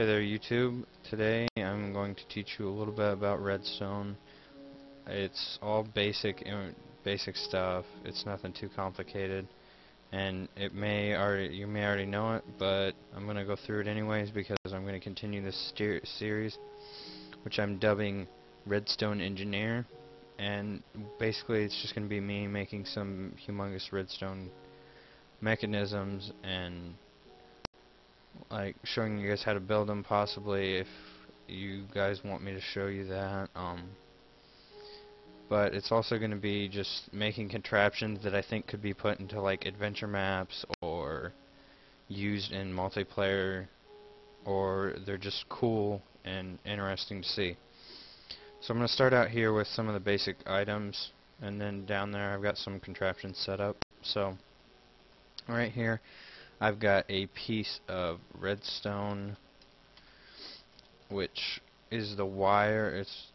Hey there YouTube. Today I'm going to teach you a little bit about Redstone. It's all basic stuff. It's nothing too complicated, and you may already know it, but I'm going to go through it anyways because I'm going to continue this series, which I'm dubbing Redstone Engineer. And basically it's just going to be me making some humongous redstone mechanisms and like showing you guys how to build them, possibly if you guys want me to show you that. But it's also going to be just making contraptions that I think could be put into like adventure maps or used in multiplayer, or they're just cool and interesting to see. So I'm going to start out here with some of the basic items, and then down there I've got some contraptions set up. So right here I've got a piece of redstone, which is the wire. It's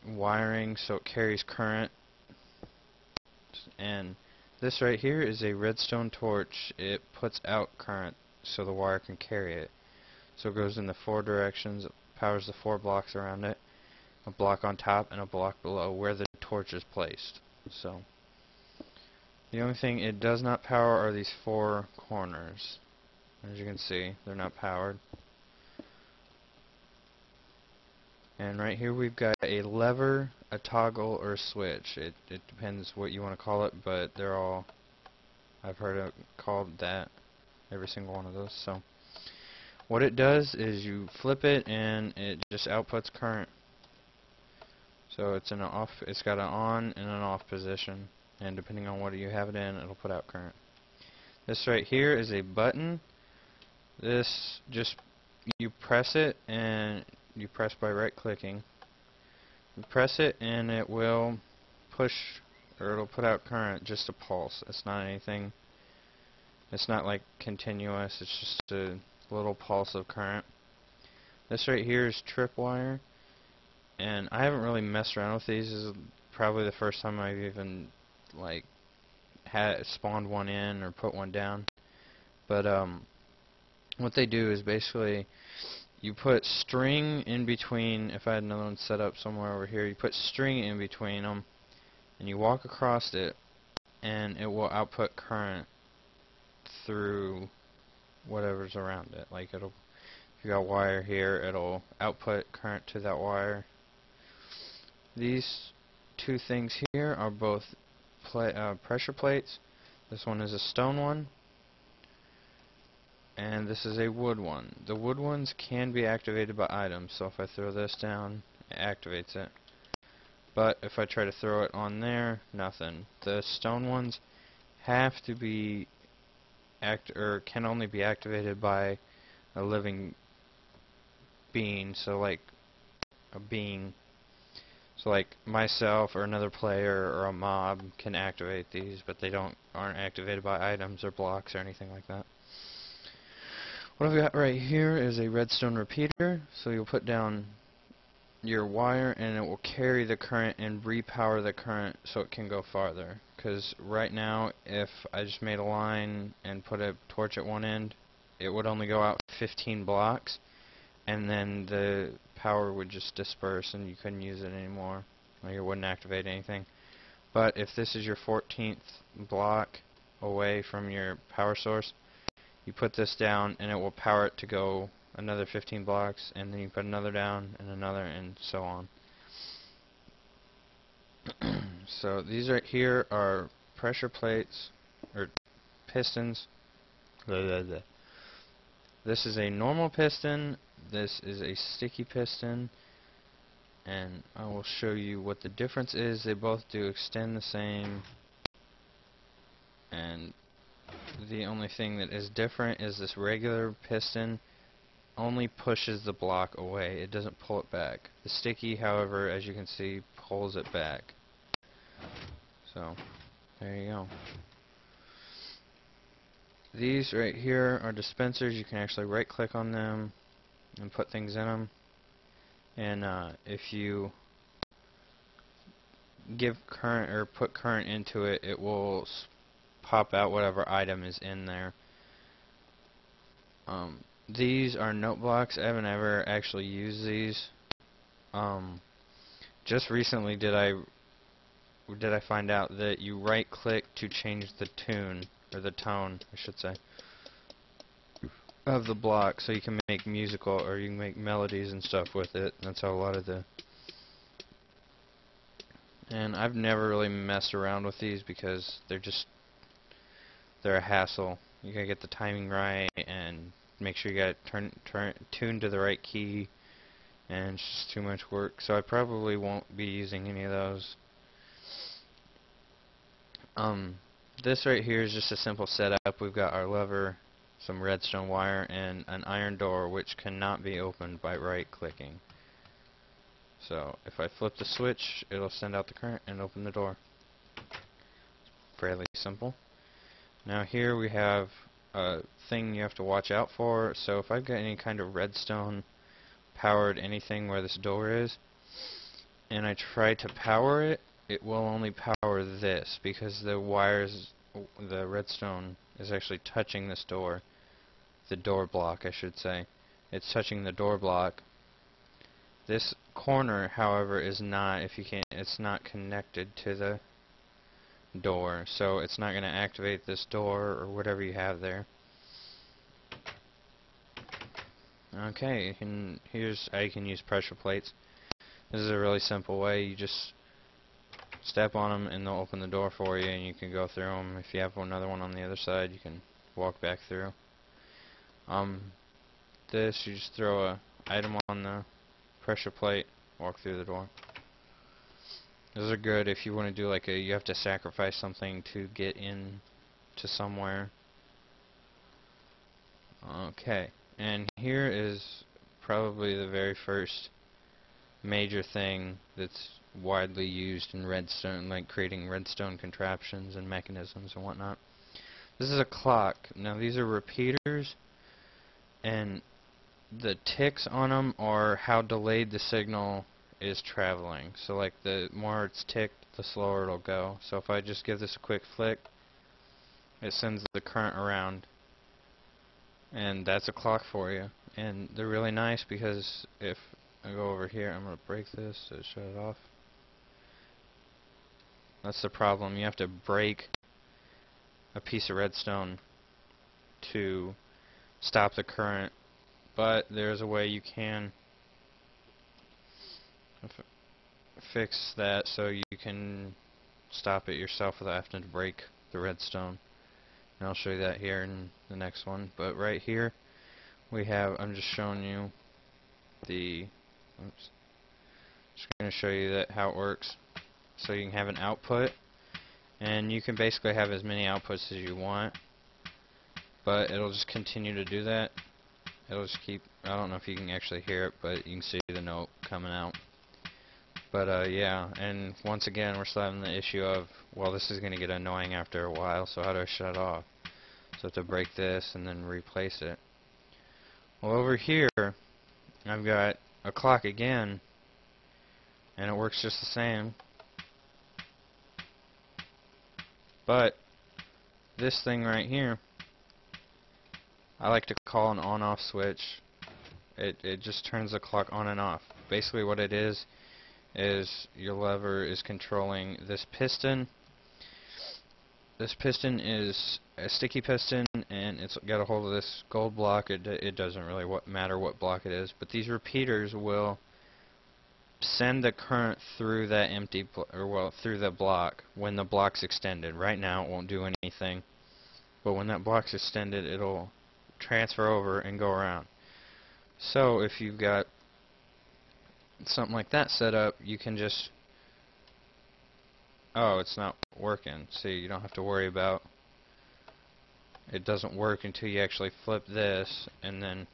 wiring, so it carries current. And this right here is a redstone torch. It puts out current so the wire can carry it. So it goes in the 4 directions. It powers the 4 blocks around it, a block on top and a block below where the torch is placed. So the only thing it does not power are these 4 corners. As you can see, they're not powered. And right here we've got a lever, a toggle, or a switch. It depends what you want to call it, but they're all, I've heard it called that, every single one of those. So what it does is you flip it and it just outputs current. So it's got an on and an off position, and depending on what you have it in, it'll put out current. This right here is a button. This just, you press it, and you press by right clicking. You press it and it will push, or it'll put out current, just a pulse. It's not anything, it's not like continuous, it's just a little pulse of current. This right here is tripwire, and I haven't really messed around with these. This is probably the first time I've even like spawned one in or put one down. But what they do is basically you put string in between. If I had another one set up somewhere over here, you put string in between them and you walk across it, and it will output current through whatever's around it. Like if you got wire here, it'll output current to that wire. These 2 things here are both pressure plates. This one is a stone one, and this is a wood one. The wood ones can be activated by items, so if I throw this down, it activates it. But if I try to throw it on there, nothing. The stone ones have to be can only be activated by a living being, so like a being. So like myself or another player or a mob can activate these, but they aren't activated by items or blocks or anything like that. What I've got right here is a redstone repeater, so you'll put down your wire and it will carry the current and repower the current so it can go farther. Because right now, if I just made a line and put a torch at one end, it would only go out 15 blocks, and then the power would just disperse and you couldn't use it anymore, or it wouldn't activate anything. But if this is your 14th block away from your power source, you put this down and it will power it to go another 15 blocks, and then you put another down and another, and so on. So these right here are pressure plates, or pistons. Blah, blah, blah. This is a normal piston, this is a sticky piston, and I will show you what the difference is. They both do extend the same, and the only thing that is different is this regular piston only pushes the block away. It doesn't pull it back. The sticky, however, as you can see, pulls it back. So, there you go. These right here are dispensers. You can actually right click on them and put things in them. And if you give current or put current into it, it will pop out whatever item is in there. these are note blocks. I haven't ever actually used these. Um, just recently did I find out that you right click to change the tune, or the tone, I should say, of the block, so you can make musical, or you can make melodies and stuff with it. That's how a lot of the... And I've never really messed around with these because they're a hassle. You gotta get the timing right and make sure you got it tuned to the right key, and it's just too much work. So I probably won't be using any of those. This right here is just a simple setup. We've got our lever, some redstone wire, and an iron door which cannot be opened by right clicking. So if I flip the switch, it'll send out the current and open the door. Fairly simple. Now here we have a thing you have to watch out for. So if I've got any kind of redstone powered anything where this door is, and I try to power it, it will only power this because the wires, the redstone is actually touching this door. The door block, I should say. It's touching the door block. This corner, however, is not, it's not connected to the door, so it's not going to activate this door or whatever you have there. Okay, and here's how you can use pressure plates. This is a really simple way. You just step on them and they'll open the door for you, and you can go through them. If you have another one on the other side, you can walk back through. This, you just throw a item on the pressure plate, walk through the door. Those are good if you want to do like you have to sacrifice something to get in to somewhere. Okay, and here is probably the very first major thing that's widely used in redstone, like creating redstone contraptions and mechanisms and whatnot. This is a clock. Now these are repeaters, and the ticks on them are how delayed the signal is traveling. So like the more it's ticked, the slower it'll go. So if I just give this a quick flick, it sends the current around, and that's a clock for you. And they're really nice because if I go over here, I'm going to break this to shut it off. That's the problem. You have to break a piece of redstone to stop the current, but there's a way you can fix that so you can stop it yourself without having to break the redstone. And I'll show you that here in the next one. But right here we have, I'm just showing you the, oops, just going to show you that how it works. So you can have an output, and you can basically have as many outputs as you want, but it'll just continue to do that. It'll just keep, I don't know if you can actually hear it, but you can see the note coming out. But yeah, and once again we're still having the issue of, well, this is going to get annoying after a while, so how do I shut it off? So I have to break this and then replace it. Well, over here I've got a clock again, and it works just the same, but this thing right here I like to call an on-off switch. It just turns the clock on and off. Basically what it is your lever is controlling this piston. This piston is a sticky piston, and it's got a hold of this gold block. It doesn't really matter what block it is, but these repeaters will send the current through that through the block when the block's extended. Right now it won't do anything, but when that block's extended, it'll transfer over and go around. So if you've got something like that set up, you can just, oh, it's not working. See, you don't have to worry about, it doesn't work until you actually flip this, and then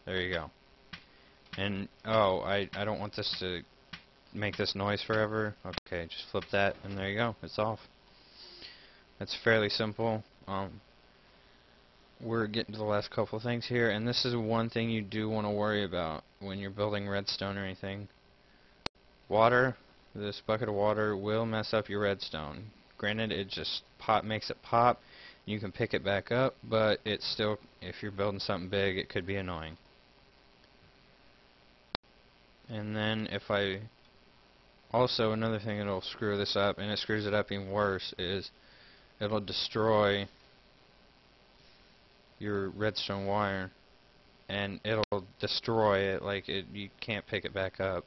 there you go. And oh, I don't want this to make this noise forever. Okay, just flip that, and there you go, it's off. It's fairly simple. We're getting to the last couple of things here, and this is one thing you do want to worry about when you're building redstone or anything. Water, this bucket of water will mess up your redstone. Granted, it just makes it pop, You can pick it back up, but it's still, if you're building something big, it could be annoying. And then if I, also another thing that'll screw this up, and it screws it up even worse, is it'll destroy your redstone wire, and it'll destroy it, like you can't pick it back up.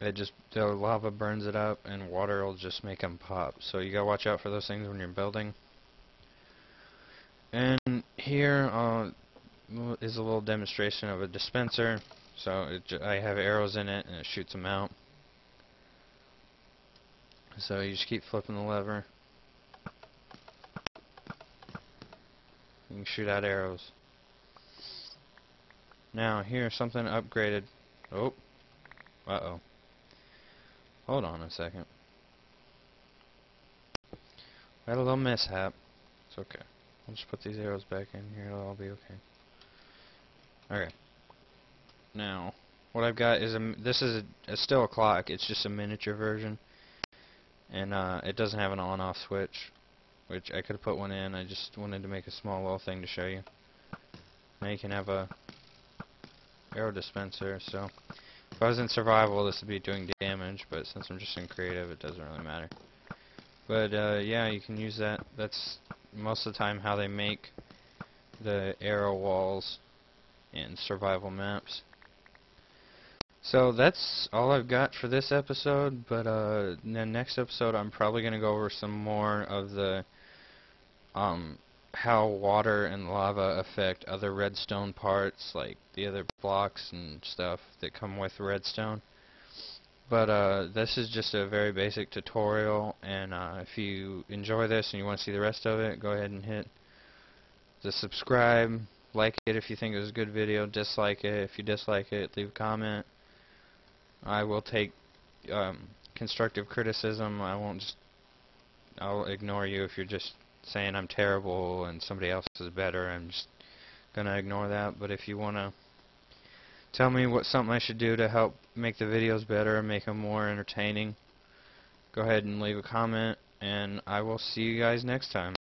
The lava burns it up, and water will just make them pop. So you gotta watch out for those things when you're building. And here is a little demonstration of a dispenser. So I have arrows in it, and it shoots them out. So you just keep flipping the lever. You can shoot out arrows. Now here's something upgraded. Oh, uh-oh. Hold on a second. I had a little mishap. It's okay. I'll just put these arrows back in here. It'll all be okay. Okay. Now, what I've got is this is still a clock. It's just a miniature version, and it doesn't have an on-off switch, which I could have put one in. I just wanted to make a small little thing to show you. Now you can have a arrow dispenser. So if I was in survival, this would be doing damage, but since I'm just in creative, it doesn't really matter. But yeah, you can use that. That's most of the time how they make the arrow walls in survival maps. So that's all I've got for this episode, but in the next episode I'm probably going to go over some more of the how water and lava affect other redstone parts, like the other blocks and stuff that come with redstone. But this is just a very basic tutorial, and if you enjoy this and you want to see the rest of it, go ahead and hit the subscribe, like it if you think it was a good video, dislike it if you dislike it, leave a comment. I will take constructive criticism. I'll ignore you if you're just saying I'm terrible and somebody else is better. I'm just gonna ignore that. But if you wanna tell me something I should do to help make the videos better and make them more entertaining, go ahead and leave a comment, and I will see you guys next time.